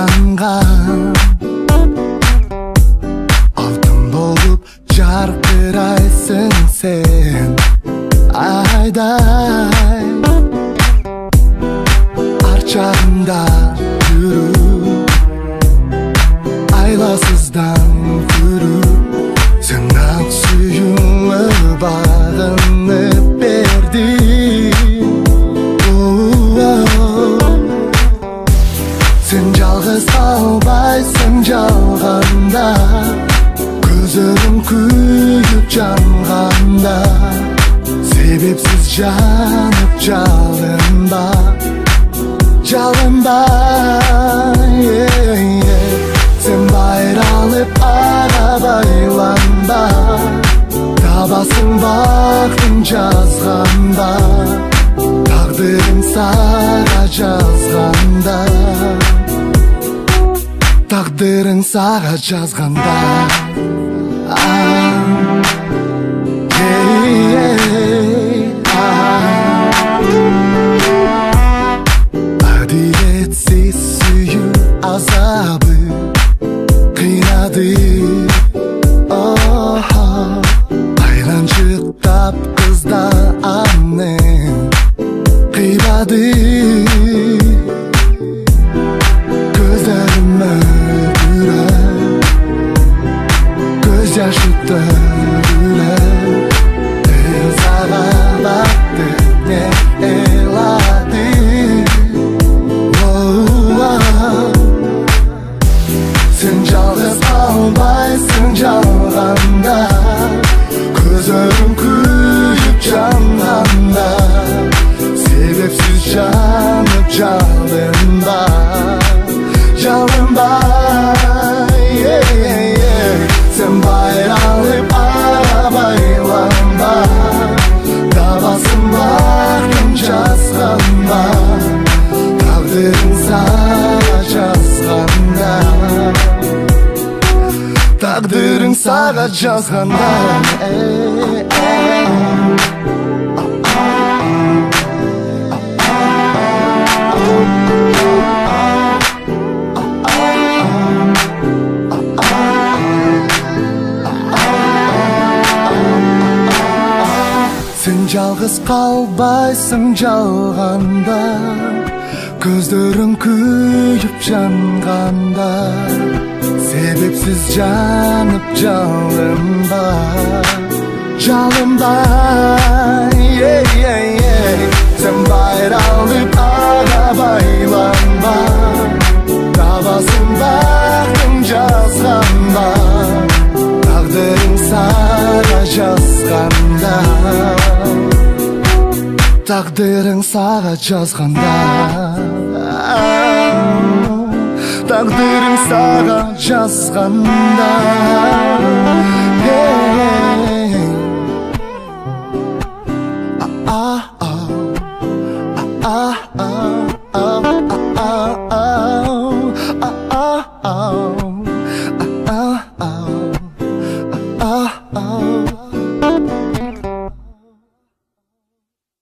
жанған алтын болып жарқырайсың сен айдай арчағында жүру айласыздан көру сынақ сүйіңі бағынып берді сен жалғыз қалбайсың жалғанда көзің күйіп жанғанда себепсіз жанып жалынба жалынба сен байралып ара байланба табасың бақтың жазғанда тағдырың саға жазғанда тағдырың саға жазғанда әділетсіз сүю азабы қинады айраншықтап қызда аннен қибады көздерім мөлдіреп көз яшы төгіліп саған бақты не елады сен жалғыз қалмайсың жалғанда көзің күйіп жанғанда себепсіз жанып жалынба жалынба сен байралып ара байланба табасың бақтың жазғанда тағдырың саға жазғанда тағдырың саға жазғанда сен жалғыз қалбайсың жалғанда көздерің күйіп жанғанда себепсіз жанып жалынба жалынба сен байралып ара байланба табасың бақтың жазғанда тағдырың саға жазғанда тағдырың саға жазғанда тағдырың саға жазғанда ah ah ah ah